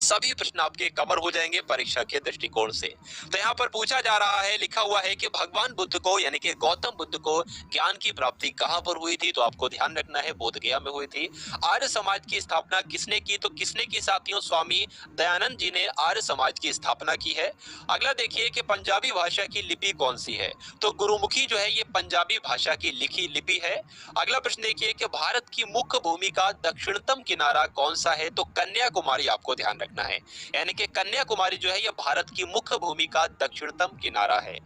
सभी प्रश्न आपके कवर हो जाएंगे परीक्षा के दृष्टिकोण से। तो यहाँ पर पूछा जा रहा है, लिखा हुआ है कि भगवान बुद्ध को यानी कि गौतम बुद्ध को ज्ञान की प्राप्ति कहाँ पर हुई थी? तो आपको ध्यान रखना है, बोध गया में हुई थी। आर्य समाज की स्थापना किसने की? तो किसने की साथियों? स्वामी दयानंद जी ने आर्य समाज की स्थापना की है। अगला देखिए कि पंजाबी भाषा की लिपि कौन सी है? तो गुरुमुखी जो है ये पंजाबी भाषा की लिखी लिपि है। अगला प्रश्न देखिए कि भारत की मुख्य भूमि का दक्षिणतम किनारा कौन सा है? तो कन्याकुमारी आपको ध्यान रखना है, यानी कि कन्याकुमारी जो है ये भारत की मुख्य भूमि का दक्षिणतम किनारा है।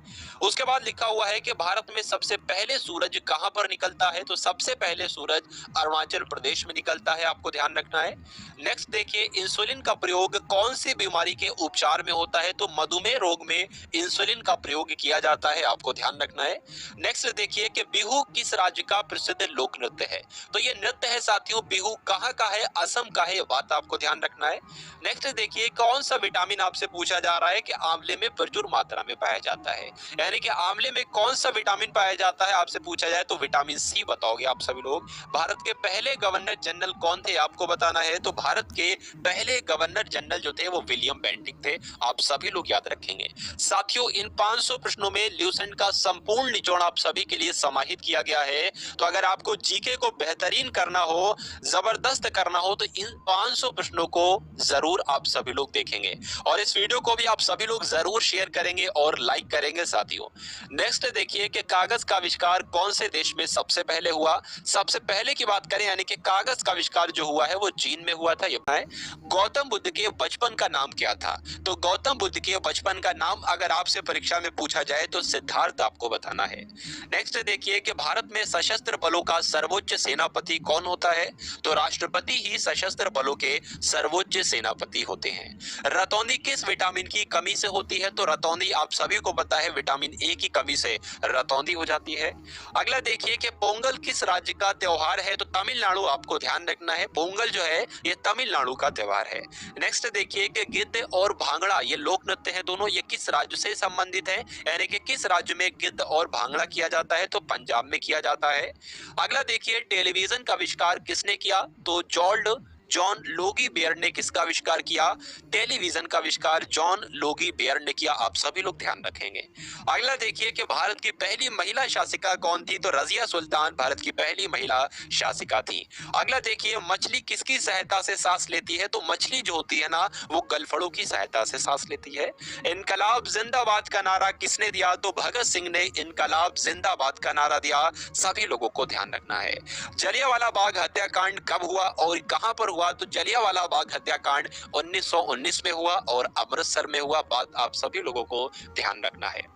उसके बाद लिखा हुआ है कि भारत में सबसे पहले सूरज कहां पर निकलता है? तो सबसे पहले सूरज अरुणाचल प्रदेश में निकलता है, आपको ध्यान रखना है। नेक्स्ट देखिए, इंसुलिन का प्रयोग कौन सी बीमारी के उपचार में होता है? तो मधुमेह रोग में इंसुलिन का प्रयोग किया जाता है, आपको ध्यान रखना है। नेक्स्ट देखिए कि बिहू किस राज्य का प्रसिद्ध लोक नृत्य है? तो ये नृत्य है साथियों, बिहू कहाँ का है? असम का है, ये बात आपको ध्यान रखना है। नेक्स्ट देखिए, कौन सा विटामिन आपसे पूछा जा रहा है कि आंवले में प्रचुर मात्रा में पाया जाता है, यानी कि आंवले में कौन सा विटामिन पाया जाता है आपसे पूछा जाए तो विटामिन सी बताओगे आप सभी लोग। भारत के पहले गवर्नर जनरल कौन थे आपको बताना है? तो भारत के पहले गवर्नर जनरल जो थे वो विलियम बेंटिक थे, आप सभी लोग याद रखेंगे। साथियों, इन 500 प्रश्नों में ल्यूसेंट का संपूर्ण निचोड़ आप सभी के लिए समाहित किया गया है। तो अगर आपको जीके को बेहतरीन करना हो, जबरदस्त करना हो, तो इन 500 प्रश्नों को जरूर आप सभी लोग देखेंगे और इस वीडियो को भी आप सभी लोग जरूर शेयर करेंगे और लाइक करेंगे साथियों। नेक्स्ट देखिए कि कागज का आविष्कार कौन से देश में सबसे पहले हुआ? सबसे पहले की बात करें यानी कि कागज का आविष्कार जो हुआ है वो चीन में हुआ था। ये है गौतम बुद्ध के बचपन का नाम क्या था? तो गौतम बुद्ध के बचपन का नाम अगर आपसे परीक्षा में पूछा जाए तो सिद्धार्थ आपको बताना है। नेक्स्ट देखिए कि भारत में सशस्त्र बलों का सर्वोच्च सेनापति कौन होता है? तो राष्ट्रपति ही सशस्त्र बलों के सर्वोच्च सेनापति होते हैं। रतौंधी किस विटामिन की कमी से होती है? तो रतौंधी आप सभी को पता है विटामिन ए की कमी से रतौंधी हो जाती है। अगला देखिए कि पोंगल किस राज्य का त्योहार है? तो तमिलनाडु, आपको ध्यान रखना है, पोंगल जो है ये तमिलनाडु का त्योहार है। नेक्स्ट देखिए कि गिद्ध और भांगड़ा ये लोक नृत्य है दोनों, ये किस राज्य से संबंधित है? यानी कि किस राज्य में गिद्ध और भांगड़ा किया जाता है? तो पंजाब में किया जाता है। अगला देखिए, टेलीविजन का आविष्कार किसने किया? तो जॉर्ज जॉन लोगी बेयर ने किसका आविष्कार किया? टेलीविजन का आविष्कार जॉन लोगी बेयर ने किया, आप सभी लोग ध्यान रखेंगे। अगला देखिए कि भारत की पहली महिला शासिका कौन थी? तो रजिया सुल्तान भारत की पहली महिला शासिका थी। अगला देखिए, मछली किसकी सहायता से सांस लेती है? तो मछली जो होती है ना वो गलफड़ों की सहायता से सांस लेती है। इनकलाब जिंदाबाद का नारा किसने दिया? तो भगत सिंह ने इनकलाब जिंदाबाद का नारा दिया, सभी लोगों को ध्यान रखना है। जलियांवाला बाग हत्याकांड कब हुआ और कहां पर हुआ? तो जलियांवाला बाग हत्याकांड 1919 में हुआ और अमृतसर में हुआ, बात आप सभी लोगों को ध्यान रखना है।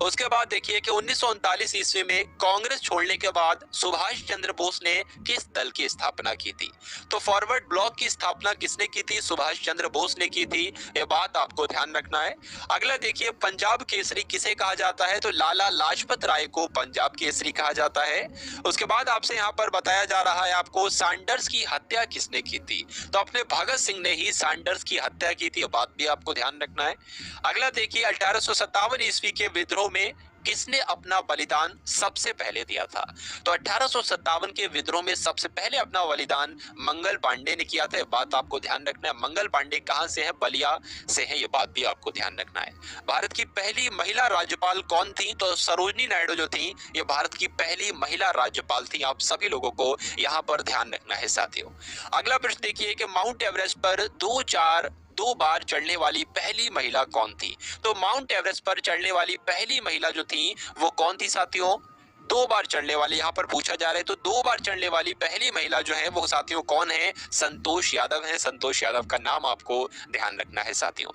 उसके बाद देखिए कि 1939 ईस्वी में कांग्रेस छोड़ने के बाद सुभाष चंद्र बोस ने किस दल की स्थापना की थी? तो फॉरवर्ड ब्लॉक की स्थापना किसने की थी? सुभाष चंद्र बोस ने की थी, ये बात आपको ध्यान रखना है। अगला देखिए, पंजाब केसरी किसे कहा जाता है? तो लाला लाजपत राय को पंजाब केसरी कहा जाता है। उसके बाद आपसे यहाँ पर बताया जा रहा है आपको सैंडर्स की हत्या किसने की थी? तो अपने भगत सिंह ने ही सैंडर्स की हत्या की थी, ये बात भी आपको ध्यान रखना है। अगला देखिए, 1857 ईस्वी के विद्रोह में किसने अपना बलिदान सबसे पहले दिया था? तो 1857 के विद्रोह में सबसे पहले अपना बलिदान मंगल पांडे ने किया था, ये बात आपको ध्यान रखना है। मंगल पांडे कहां से है? बलिया से है, ये बात भी आपको ध्यान रखना है। भारत की पहली महिला राज्यपाल कौन थी? तो सरोजनी नायडू जो थी ये भारत की पहली महिला राज्यपाल थी, आप सभी लोगों को यहाँ पर ध्यान रखना है साथियों। अगला प्रश्न देखिए कि माउंट एवरेस्ट पर दो बार चढ़ने वाली पहली महिला कौन थी? तो माउंट एवरेस्ट पर चढ़ने वाली पहली महिला जो थी वो कौन थी साथियों? दो बार चढ़ने वाली, यहाँ पर पूछा जा रहा है तो दो बार चढ़ने वाली पहली महिला जो है वो साथियों कौन है? संतोष यादव है। संतोष यादव का नाम आपको ध्यान रखना है साथियों।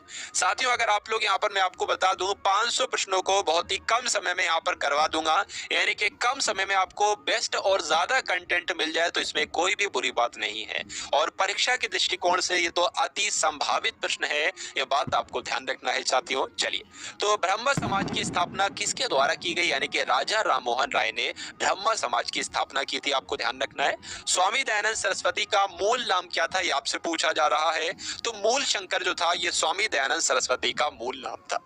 अगर आप लोग यहाँ पर मैं आपको बता दूं 500 प्रश्नों को बहुत ही कम समय में यहाँ पर करवा दूंगा, यानी कि कम समय में आपको बेस्ट और ज्यादा कंटेंट मिल जाए तो इसमें कोई भी बुरी बात नहीं है और परीक्षा के दृष्टिकोण से ये तो अति संभावित प्रश्न है, ये बात आपको ध्यान रखना है साथियों। चलिए, तो ब्रह्म समाज की स्थापना किसके द्वारा की गई? यानी कि राजा राममोहन राय ने ब्रह्म समाज की स्थापना की थी, आपको ध्यान रखना है। स्वामी दयानंद सरस्वती का मूल नाम क्या था, ये आपसे पूछा जा रहा है। तो मूल शंकर जो था, ये स्वामी दयानंद सरस्वती का मूल नाम था।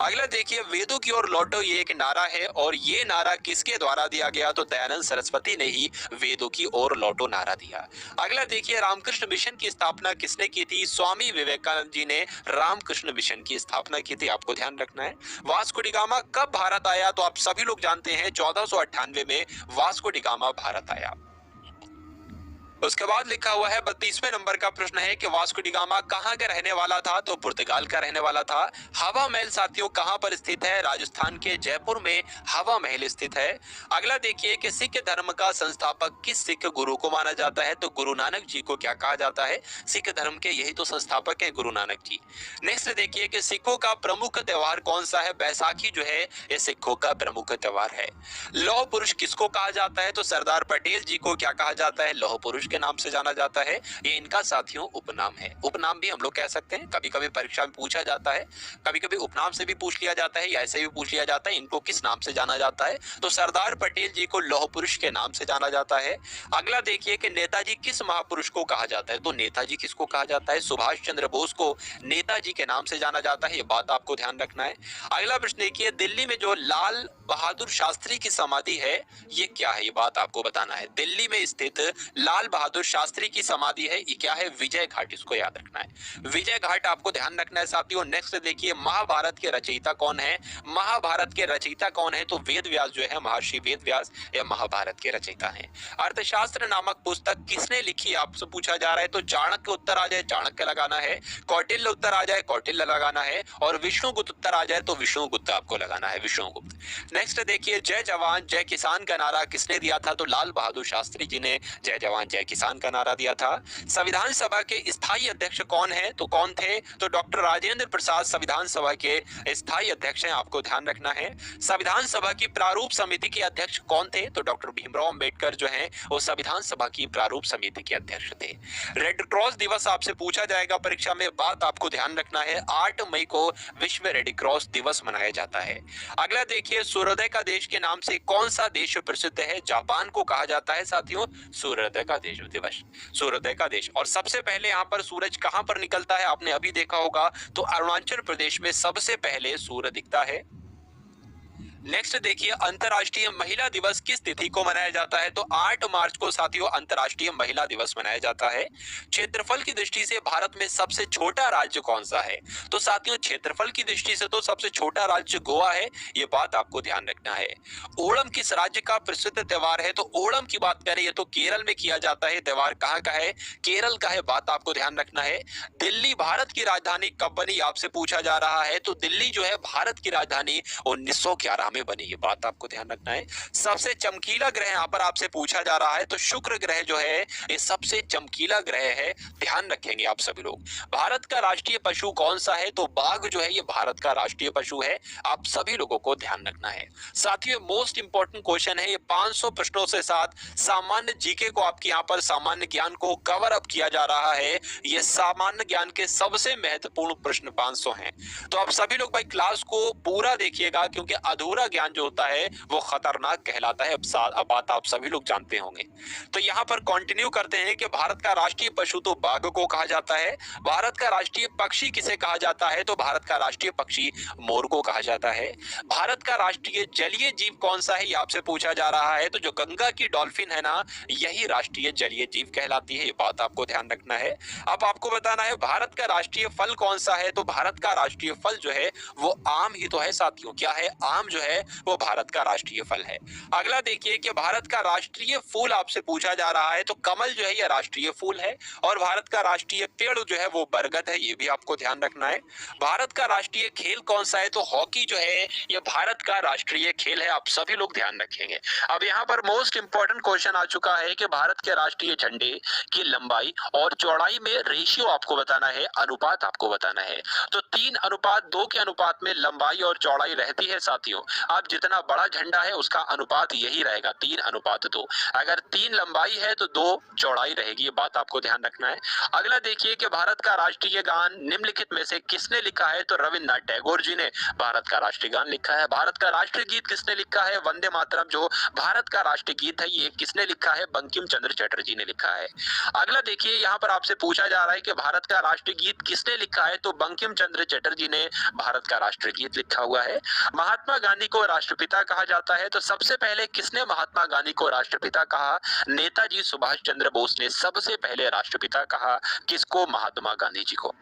अगला देखिए, वेदों की ओर लौटो, ये एक नारा है और ये नारा किसके द्वारा दिया गया, तो दयानंद सरस्वती ने ही वेदों की ओर लौटो नारा दिया। अगला देखिए, रामकृष्ण मिशन की स्थापना किसने की थी, स्वामी विवेकानंद जी ने रामकृष्ण मिशन की स्थापना की थी, आपको ध्यान रखना है। वास्को डी गामा कब भारत आया, तो आप सभी लोग जानते हैं 1498 में वास्को डी गामा भारत आया। उसके बाद लिखा हुआ है 32वें नंबर का प्रश्न है कि वास्को डी गामा कहां का रहने वाला था, तो पुर्तगाल का रहने वाला था। हवा महल साथियों कहां पर स्थित है, राजस्थान के जयपुर में हवा महल स्थित है। अगला देखिए कि सिख धर्म का संस्थापक किस सिख गुरु को माना जाता है, तो गुरु नानक जी को क्या कहा जाता है, सिख धर्म के यही तो संस्थापक है गुरु नानक जी। नेक्स्ट देखिए कि सिखों का प्रमुख त्योहार कौन सा है, बैसाखी जो है ये सिखों का प्रमुख त्योहार है। लौह पुरुष किसको कहा जाता है, तो सरदार पटेल जी को क्या कहा जाता है, लौह पुरुष के नाम से जाना जाता है। ये इनका साथियों उपनाम है, उपनाम भी हम लोग कह सकते हैं, कभी कभी परीक्षा में पूछा जाता है, कभी कभी उपनाम से भी पूछ लिया जाता है या ऐसे भी पूछ लिया जाता है, इनको किस नाम से जाना जाता है, तो सरदार पटेल जी को लौह पुरुष के नाम से जाना जाता है। अगला देखिए कि नेताजी किस महापुरुष को कहा जाता है, तो नेताजी किसको कहा जाता है, सुभाष चंद्र बोस को नेताजी के नाम से जाना जाता है, ये बात आपको ध्यान रखना है। अगला प्रश्न देखिए, दिल्ली में जो लाल बहादुर शास्त्री की समाधि है, ये क्या है, ये बात आपको बताना है। दिल्ली में स्थित लाल बहादुर शास्त्री की समाधि है, ये क्या है, विजय घाट, इसको याद रखना है, विजय घाट आपको ध्यान रखना है साथियों। नेक्स्ट देखिए, महाभारत के रचयिता कौन है, महाभारत के रचयिता कौन है, तो वेद व्यास जो है, महर्षि वेद व्यास ये महाभारत के रचयिता हैं। अर्थशास्त्र नामक पुस्तक किसने लिखी, आपसे पूछा जा रहा है, तो चाणक्य उत्तर आ जाए चाणक्य लगाना है, कौटिल्य उत्तर आ जाए कौटिल्य लगाना है, और विष्णुगुप्त उत्तर आ जाए तो विष्णुगुप्त आपको लगाना है, विष्णुगुप्त। नेक्स्ट देखिए, जय जवान जय किसान का नारा किसने दिया था, तो लाल बहादुर शास्त्री जी ने जय जवान जय किसान का नारा दिया था। संविधान सभा के स्थायी अध्यक्ष कौन है, तो कौन थे, तो डॉक्टर राजेंद्र प्रसाद संविधान सभा के स्थायी अध्यक्ष हैं, आपको ध्यान रखना है। संविधान सभा की प्रारूप समिति के अध्यक्ष कौन थे, तो डॉक्टर भीमराव अंबेडकर जो है वो संविधान सभा की प्रारूप समिति के अध्यक्ष थे। रेड क्रॉस दिवस आपसे पूछा जाएगा परीक्षा में, बात आपको ध्यान रखना है, 8 मई को विश्व रेड क्रॉस दिवस मनाया जाता है। अगला देखिए, सूर्योदय का देश के नाम से कौन सा देश प्रसिद्ध है, जापान को कहा जाता है साथियों सूर्योदय का देश दिवस, सूर्योदय का देश। और सबसे पहले यहाँ पर सूरज कहां पर निकलता है, आपने अभी देखा होगा, तो अरुणाचल प्रदेश में सबसे पहले सूर्य दिखता है। नेक्स्ट देखिए, अंतर्राष्ट्रीय महिला दिवस किस तिथि को मनाया जाता है, तो 8 मार्च को साथियों अंतर्राष्ट्रीय महिला दिवस मनाया जाता है। क्षेत्रफल की दृष्टि से भारत में सबसे छोटा राज्य कौन सा है, तो साथियों क्षेत्रफल की दृष्टि से तो सबसे छोटा राज्य गोवा है, ये बात आपको ध्यान रखना है। ओणम किस राज्य का प्रसिद्ध त्योहार है, तो ओणम की बात करें तो केरल में किया जाता है, त्योहार कहाँ का है, केरल का है, बात आपको ध्यान रखना है। दिल्ली भारत की राजधानी कब बनी, आपसे पूछा जा रहा है, तो दिल्ली जो है भारत की राजधानी 1911 में बनी, ये बात आपको ध्यान रखना है। सबसे चमकीला ग्रह यहाँ पर आपसे पूछा जा रहा है, तो शुक्र ग्रह जो है ये सबसे चमकीला ग्रह है, ध्यान रखेंगे आप सभी लोग। भारत का राष्ट्रीय पशु कौन सा है, तो बाघ जो है ये भारत का राष्ट्रीय पशु है, आप सभी लोगों को ध्यान रखना है साथियों। मोस्ट इंपोर्टेंट क्वेश्चन है ये, 500 प्रश्नों से साथ सामान्य जीके को आपके यहाँ पर सामान्य ज्ञान को कवर अप किया जा रहा है। ये सामान्य ज्ञान के सबसे महत्वपूर्ण प्रश्न 500 हैं, तो आप सभी लोग भाई क्लास को पूरा देखिएगा, क्योंकि अधूरा ज्ञान जो होता है वो खतरनाक कहलाता है, अब बात आप सभी लोग जानते होंगे। तो यहाँ पर कंटिन्यू करते हैं कि भारत का राष्ट्रीय पशु तो बाघ को कहा जाता है, भारत का राष्ट्रीय पक्षी किसे कहा जाता है, तो भारत का राष्ट्रीय पक्षी मोर को कहा जाता है। भारत का राष्ट्रीय जलीय जीव कौन सा है, ये आपसे पूछा जा रहा है, तो जो गंगा की डॉल्फिन है ना, यही राष्ट्रीय जलीय जीव कहलाती है, ये बात आपको ध्यान रखना है। अब आपको बताना है भारत का राष्ट्रीय फल कौन सा है, तो भारत का राष्ट्रीय फल जो है वो आम ही तो है साथियों, क्या है, आम जो है वो भारत का राष्ट्रीय फल है। अगला देखिए कि भारत का राष्ट्रीय फूल आपसे पूछा जा रहा है, तो कमल जो है ये राष्ट्रीय फूल है, और भारत का राष्ट्रीय पेड़ जो है वो बरगद है, ये भी आपको ध्यान रखना है। भारत का राष्ट्रीय खेल कौन सा है, तो हॉकी जो है ये भारत का राष्ट्रीय खेल है, आप सभी लोग ध्यान रखेंगे। अब यहाँ पर मोस्ट इंपोर्टेंट क्वेश्चन आ चुका है कि भारत के राष्ट्रीय झंडे की लंबाई और चौड़ाई में रेशियो आपको बताना है, अनुपात आपको बताना है। तो 3:2 के अनुपात में लंबाई और चौड़ाई रहती है साथियों। अब जितना बड़ा झंडा है उसका अनुपात यही रहेगा 3:2। अगर 3 लंबाई है तो 2 चौड़ाई रहेगी, ये बात आपको ध्यान रखना है। अगला देखिए कि भारत का राष्ट्रीय गान निम्नलिखित में से किसने लिखा है, तो रविन्द्रनाथ टैगोर जी ने भारत का राष्ट्रीय गान लिखा है। भारत का राष्ट्रीय गीत किसने लिखा है, वंदे मातरम जो भारत का राष्ट्रीय गीत है, ये किसने लिखा है, बंकिम चंद्र चटर्जी ने लिखा है। अगला देखिए यहाँ पर आपसे पूछा जा रहा है कि भारत का राष्ट्रीय गीत किसने लिखा है, तो बंकिम चंद्र चटर्जी ने भारत का राष्ट्रीय गीत लिखा हुआ है। महात्मा गांधी को राष्ट्रपिता कहा जाता है, तो सबसे पहले किसने महात्मा गांधी को राष्ट्रपिता कहा, नेताजी सुभाष चंद्र बोस ने सबसे पहले राष्ट्रपिता कहा। किसको, महात्मा गांधी जी को।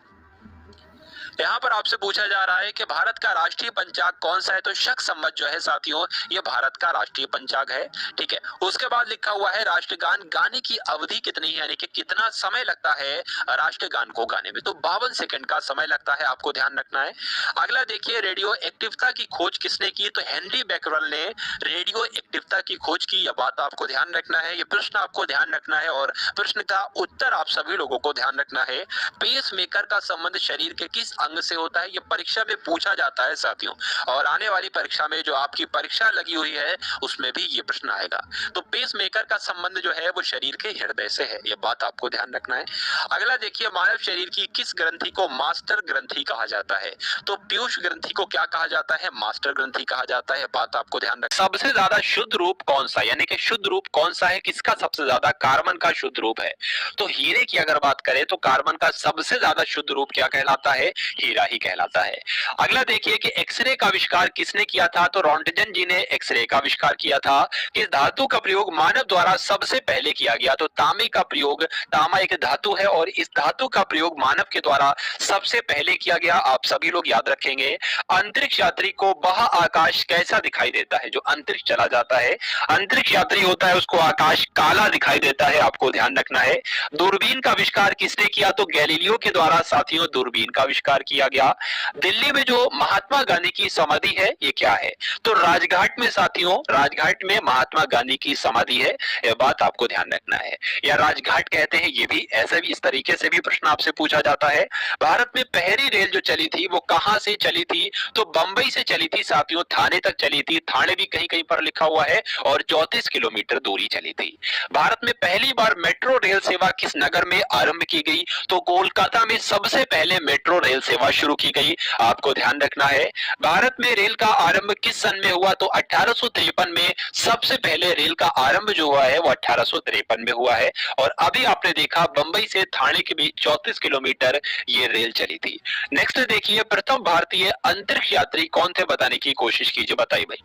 यहाँ पर आपसे पूछा जा रहा है कि भारत का राष्ट्रीय पंचांग कौन सा है, तो शक संवत जो है साथियों ये भारत का राष्ट्रीय पंचांग है। ठीक है, उसके बाद लिखा हुआ है राष्ट्रगान गाने की अवधि कितनी है, यानी कि कितना समय लगता है राष्ट्रगान को गाने में, तो 52 सेकंड का समय लगता है, आपको ध्यान रखना है। अगला देखिए रेडियो एक्टिवता की खोज किसने की, तो हेनरी बैकरल ने रेडियो एक्टिवता की खोज की, यह बात आपको ध्यान रखना है। ये प्रश्न आपको ध्यान रखना है और प्रश्न का उत्तर आप सभी लोगों को ध्यान रखना है। पेस मेकर का संबंध शरीर के किस अंग से होता है, ये परीक्षा में पूछा जाता है साथियों, और आने वाली परीक्षा में जो आपकी परीक्षा लगी हुई है उसमें भी ये प्रश्न आएगा। तो पेस मेकर का संबंध जो है वो शरीर के हृदय से है, ये बात आपको ध्यान रखना है। अगला देखिए मानव शरीर की किस ग्रंथि को मास्टर ग्रंथि कहा जाता है, तो पीयूष ग्रंथि को क्या कहा जाता है, मास्टर ग्रंथि कहा जाता है, बात आपको ध्यान रखना। सबसे ज्यादा शुद्ध रूप कौन सा, यानी कि शुद्ध रूप कौन सा है, किसका सबसे ज्यादा, कार्बन का शुद्ध रूप है। तो हीरे की अगर बात करें तो कार्बन का सबसे ज्यादा शुद्ध रूप क्या कहलाता है, हीरा ही कहलाता है। अगला देखिए कि एक्सरे का आविष्कार किसने किया था, तो रोंटगन जी ने एक्सरे का आविष्कार किया था। किस धातु का प्रयोग मानव द्वारा सबसे पहले किया गया, तो तांबे का प्रयोग, तांबा एक धातु है और इस धातु का प्रयोग मानव के द्वारा सबसे पहले किया गया, आप सभी लोग याद रखेंगे। अंतरिक्ष यात्री को बाह्य आकाश कैसा दिखाई देता है, जो अंतरिक्ष चला जाता है अंतरिक्ष यात्री होता है उसको आकाश काला दिखाई देता है, आपको ध्यान रखना है। दूरबीन का आविष्कार किसने किया, तो गैलीलियो के द्वारा साथियों दूरबीन का आविष्कार किया गया। दिल्ली में जो महात्मा गांधी की समाधि है ये क्या है, तो राजघाट में साथियों, राजघाट में महात्मा गांधी की समाधि है, यह बात आपको ध्यान रखना है। या राजघाट कहते हैं, ये भी ऐसे भी इस तरीके से भी प्रश्न आपसे पूछा जाता है। भारत में पहली रेल जो चली थी वो कहां से चली थी, तो बंबई से चली थी साथियों, थाने तक चली थी, थाने भी कहीं कहीं पर लिखा हुआ है, और 34 किलोमीटर दूरी चली थी। भारत में पहली बार मेट्रो रेल सेवा किस नगर में आरंभ की गई, तो कोलकाता में सबसे पहले मेट्रो रेल सेवा शुरू की गई, आपको ध्यान रखना है। भारत में रेल का आरंभ किस सन में हुआ, तो 1853 में सबसे पहले रेल का आरंभ जो हुआ है वो 1853 में हुआ है। और अभी आपने देखा बंबई से थाने के बीच 34 किलोमीटर ये रेल चली थी। नेक्स्ट देखिए प्रथम भारतीय अंतरिक्ष यात्री कौन थे, बताने की कोशिश कीजिए, बताइए भाई।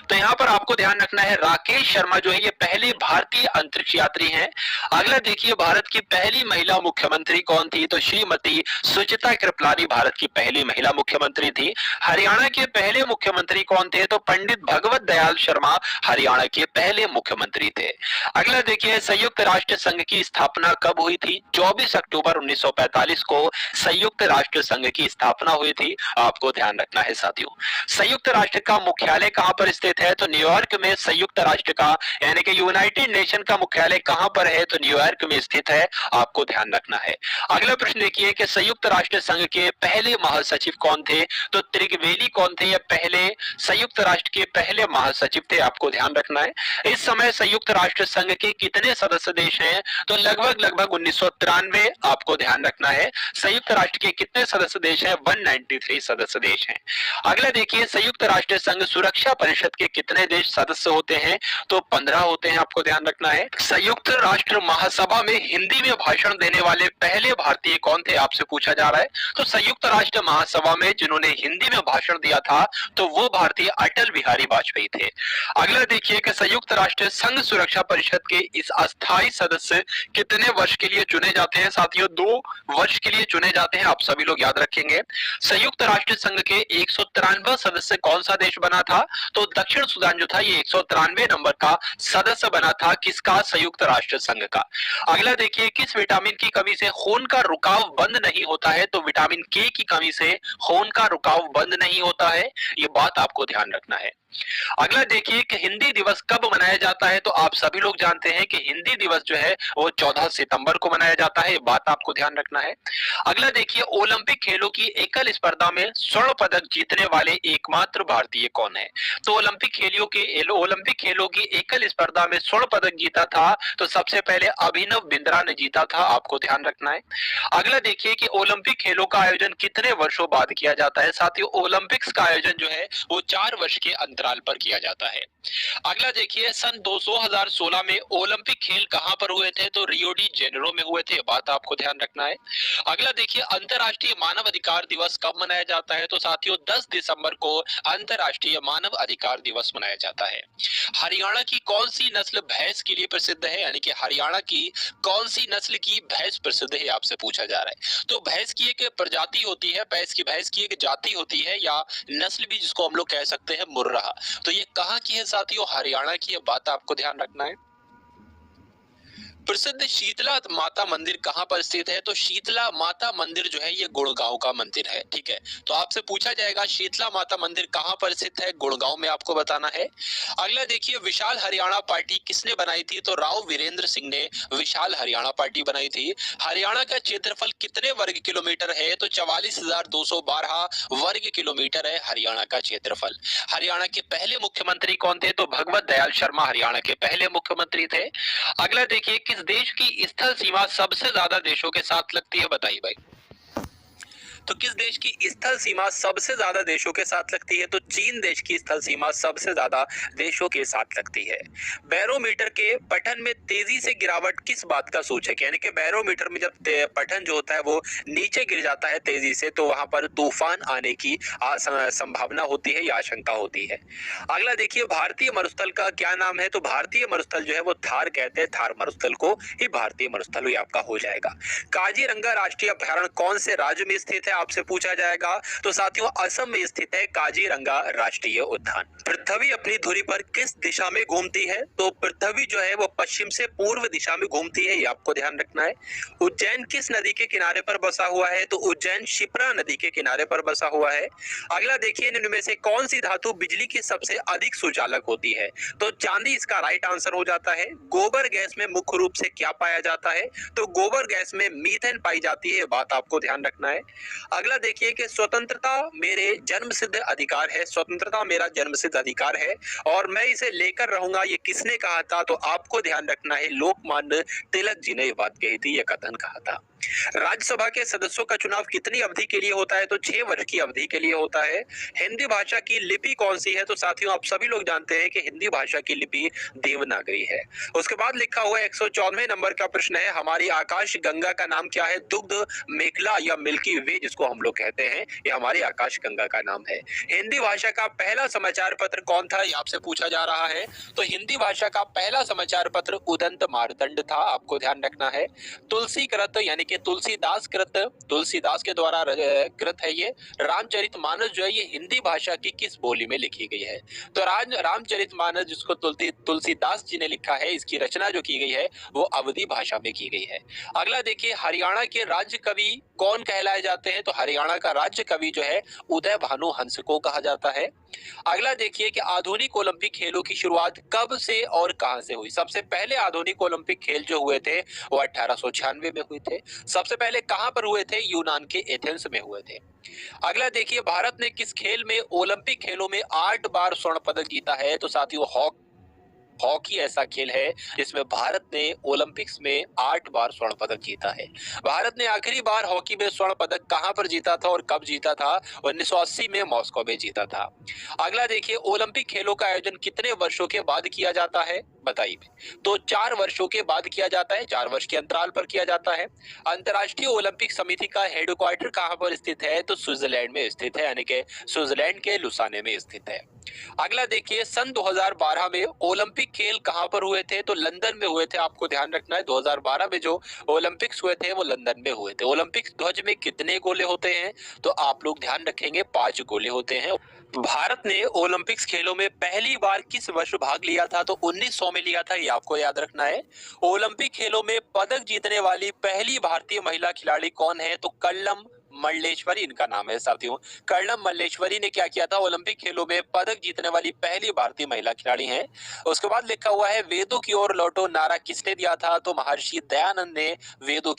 तो यहाँ पर आपको ध्यान रखना है राकेश शर्मा जो है ये पहले भारतीय अंतरिक्ष यात्री हैं। अगला देखिए भारत की पहली महिला मुख्यमंत्री कौन थी, तो श्रीमती सुचिता कृपलानी भारत की पहली महिला मुख्यमंत्री थी। हरियाणा के पहले मुख्यमंत्री कौन थे, तो पंडित भगवत दयाल शर्मा हरियाणा के पहले मुख्यमंत्री थे। अगला देखिए संयुक्त राष्ट्र संघ की स्थापना कब हुई थी, 24 अक्टूबर 1945 को संयुक्त राष्ट्र संघ की स्थापना हुई थी, आपको ध्यान रखना है साथियों। संयुक्त राष्ट्र का मुख्यालय कहां पर स्थित है, तो न्यूयॉर्क में संयुक्त राष्ट्र का यानी कि यूनाइटेड नेशन का मुख्यालय कहां पर है, तो न्यूयॉर्क में स्थित है, आपको ध्यान रखना है। अगला प्रश्न देखिए कि संयुक्त राष्ट्र संघ के पहले महासचिव कौन थे, तो त्रिगवेली कौन थे, ये पहले संयुक्त राष्ट्र के पहले महासचिव थे, आपको ध्यान रखना है। इस समय संयुक्त राष्ट्र संघ के कितने सदस्य देश हैं, तो लगभग 1993, आपको ध्यान रखना है। संयुक्त राष्ट्र के कितने सदस्य देश हैं, 193 सदस्य देश हैं। अगला देखिए संयुक्त राष्ट्र संघ सुरक्षा परिषद के कितने देश सदस्य होते हैं, तो 15 होते हैं, आपको ध्यान रखना है। संयुक्त राष्ट्र महासभा में हिंदी में भाषण देने वाले पहले भारतीय कौन थे, आपसे पूछा जा रहा है। तो संयुक्त राष्ट्र महासभा में जिन्होंने हिंदी में भाषण दिया था तो वो भारतीय अटल बिहारी वाजपेयी थे। अगला देखिए कि संयुक्त राष्ट्र संघ सुरक्षा परिषद के इस अस्थायी सदस्य कितने वर्ष के लिए चुने जाते हैं, साथियों 2 वर्ष के लिए चुने जाते हैं, आप सभी लोग याद रखेंगे। संयुक्त राष्ट्र संघ के 193 सदस्य कौन सा देश बना था, तो दक्षिण सूडान जो था ये 193 नंबर का सदस्य बना था, किसका, संयुक्त राष्ट्र संघ का। अगला देखिए किस विटामिन की कमी से खून का रुकाव बंद नहीं होता है, तो विटामिन के की कमी से खून का रुकाव बंद नहीं होता है, ये बात आपको ध्यान रखना है। अगला देखिए कि हिंदी दिवस कब मनाया जाता है, तो आप सभी लोग जानते हैं कि हिंदी दिवस जो है वो 14 सितंबर को मनाया जाता है, ये बात आपको ध्यान रखना है। अगला देखिए ओलंपिक खेलों की एकल स्पर्धा में स्वर्ण पदक जीतने वाले एकमात्र भारतीय कौन है? तो ओलंपिक खेलों की एकल स्पर्धा में स्वर्ण पदक जीता था तो सबसे पहले अभिनव बिंद्रा ने जीता था, आपको ध्यान रखना है। अगला देखिए कि ओलंपिक खेलों का आयोजन कितने वर्षों बाद किया जाता है? साथियों ओलंपिक्स का आयोजन जो है वो 4 वर्ष के अंतराल पर किया जाता है। अगला देखिए सन 2016 में ओलंपिक खेल कहां पर हुए थे? तो रियो डी जेनेरो में हुए थे, बात आपको ध्यान रखना है। अगला देखिए अंतर्राष्ट्रीय मानव अधिकार दिवस कब मनाया जाता है? तो साथियों 10 दिसंबर को अंतर्राष्ट्रीय मानव अधिकार दिवस मनाया जाता है। हरियाणा की कौन सी नस्ल भैंस के लिए प्रसिद्ध है, यानी कि हरियाणा की कौन सी नस्ल की भैंस प्रसिद्ध है, आपसे पूछा जा रहा है। तो भैंस की एक प्रजाति होती है, भैंस की एक जाति होती है या नस्ल भी जिसको हम लोग कह सकते हैं मुर्राह। तो ये कहाँ की है साथियों? हरियाणा की है, बात आपको ध्यान रखना है। प्रसिद्ध शीतला माता मंदिर कहां पर स्थित है? तो शीतला माता मंदिर जो है ये गुड़गांव का मंदिर है, ठीक है। तो आपसे पूछा जाएगा शीतला माता मंदिर कहां पर स्थित है? गुड़गांव में आपको बताना है। अगला देखिए विशाल हरियाणा पार्टी किसने बनाई थी? तो राव वीरेंद्र सिंह ने विशाल हरियाणा पार्टी बनाई थी। हरियाणा का क्षेत्रफल कितने वर्ग किलोमीटर है? तो 44,212 वर्ग किलोमीटर है हरियाणा का क्षेत्रफल। हरियाणा के पहले मुख्यमंत्री कौन थे? तो भगवत दयाल शर्मा हरियाणा के पहले मुख्यमंत्री थे। अगला देखिए किस देश की स्थल सीमा सबसे ज्यादा देशों के साथ लगती है? बताइए भाई। तो किस देश की स्थल सीमा सबसे ज्यादा देशों के साथ लगती है? तो चीन देश की स्थल सीमा सबसे ज्यादा देशों के साथ लगती है। बैरोमीटर के पठन में तेजी से गिरावट किस बात का सूचक है? यानी कि बैरोमीटर में जब पठन जो होता है वो नीचे गिर जाता है तेजी से तो वहां पर तूफान आने की संभावना होती है या आशंका होती है। अगला देखिए भारतीय मरुस्थल का क्या नाम है? तो भारतीय मरुस्थल जो है वो थार कहते हैं, थार मरुस्थल को ही भारतीय मरुस्थल आपका हो जाएगा। काजीरंगा राष्ट्रीय अभयारण्य कौन से राज्य में स्थित है? आपसे पूछा जाएगा। तो साथियों असम में स्थित है काजीरंगा राष्ट्रीय उद्यान। पृथ्वी अपनी धुरी पर किस दिशा में घूमती है? तो पृथ्वी जो है वो पश्चिम से पूर्व दिशा में घूमती है, ये आपको ध्यान रखना है। उज्जैन किस नदी के किनारे पर बसा हुआ है? तो उज्जैन शिप्रा नदी के किनारे पर बसा हुआ है। अगला देखिए इनमें से कौन सी धातु बिजली की सबसे अधिक सुचालक होती है? तो चांदी इसका राइट आंसर हो जाता है। गोबर गैस में मुख्य रूप से क्या पाया जाता है? तो गोबर गैस में मीथेन पाई जाती है, बात आपको ध्यान रखना है। अगला देखिए कि स्वतंत्रता मेरे जन्म सिद्ध अधिकार है, स्वतंत्रता मेरा जन्म सिद्ध अधिकार है और मैं इसे लेकर रहूंगा, ये किसने कहा था? तो आपको ध्यान रखना है लोकमान्य तिलक जी ने ये बात कही थी, ये कथन कहा था। राज्यसभा के सदस्यों का चुनाव कितनी अवधि के लिए होता है? तो 6 वर्ष की अवधि के लिए होता है। हिंदी भाषा की लिपि कौन सी है? तो साथियों आप सभी लोग जानते हैं कि हिंदी भाषा की लिपि देवनागरी है। उसके बाद लिखा हुआ 114वें नंबर का प्रश्न है हमारी आकाश गंगा का नाम क्या है? दुग्ध मेखला या मिल्की वे जिसको हम लोग कहते हैं, ये हमारी आकाश गंगा का नाम है। हिंदी भाषा का पहला समाचार पत्र कौन था? ये आपसे पूछा जा रहा है। तो हिंदी भाषा का पहला समाचार पत्र उदंत मार्तंड था, आपको ध्यान रखना है। तुलसी कृत यानी कि तुलसीदास कृत, तुलसीदास के द्वारा कृत है ये। रामचरितमानस जो है ये हिंदी भाषा की किस बोली में लिखी गई है? तो रामचरितमानस जिसको तुलसीदास जी ने लिखा है, इसकी रचना जो की गई है वो अवधी भाषा में की गई है। अगला देखिए हरियाणा के राज्य कवि कौन कहलाए जाते हैं? तो हरियाणा का राज्य कवि जो है उदय भानु हंस को कहा जाता है। अगला देखिए कि आधुनिक ओलंपिक खेलों की शुरुआत कब से और कहां से हुई? सबसे पहले आधुनिक ओलंपिक खेल जो हुए थे वो 1896 में हुए थे। सबसे पहले कहां पर हुए थे? यूनान के एथेंस में हुए थे। अगला देखिए भारत ने किस खेल में ओलंपिक खेलों में 8 बार स्वर्ण पदक जीता है? तो साथियों हॉकी ऐसा खेल है जिसमें भारत ने ओलंपिक्स में 8 बार स्वर्ण पदक जीता है। भारत ने आखिरी बार हॉकी में स्वर्ण पदक कहां पर जीता था और कब जीता था? 1980 में मॉस्को में जीता था। अगला देखिए ओलंपिक खेलों का आयोजन कितने वर्षों के बाद किया जाता है? बताइए। तो 4 वर्षों के बाद किया जाता है, 4 वर्ष के अंतराल पर किया जाता है। अंतर्राष्ट्रीय ओलंपिक समिति का हेडक्वार्टर कहां पर स्थित है? तो स्विट्जरलैंड में स्थित है, यानी कि स्विट्जरलैंड के लुसाने में स्थित है। अगला देखिए सन 2012 में ओलंपिक खेल कहां पर हुए थे? तो लंदन में हुए थे, आपको ध्यान रखना है। 2012 में जो ओलंपिक्स हुए थे वो लंदन में हुए थे। ओलंपिक ध्वज में कितने गोले होते हैं? तो आप लोग ध्यान रखेंगे 5 गोले होते हैं। भारत ने ओलंपिक्स खेलों में पहली बार किस वर्ष भाग लिया था? तो 1900 में लिया था, ये आपको याद रखना है। ओलंपिक खेलों में पदक जीतने वाली पहली भारतीय महिला खिलाड़ी कौन है? तो कल्लम मल्लेश्वरी इनका नाम है साथियों। कर्णम मल्लेश्वरी ने क्या किया था, ओलंपिक खेलों में पदक जीतने वाली पहली भारतीय महिला खिलाड़ी हैं। उसके बाद लिखा हुआ है वेदों की ओर लौटो नारा किसने दिया था, तो महर्षि दयानंद ने वेदों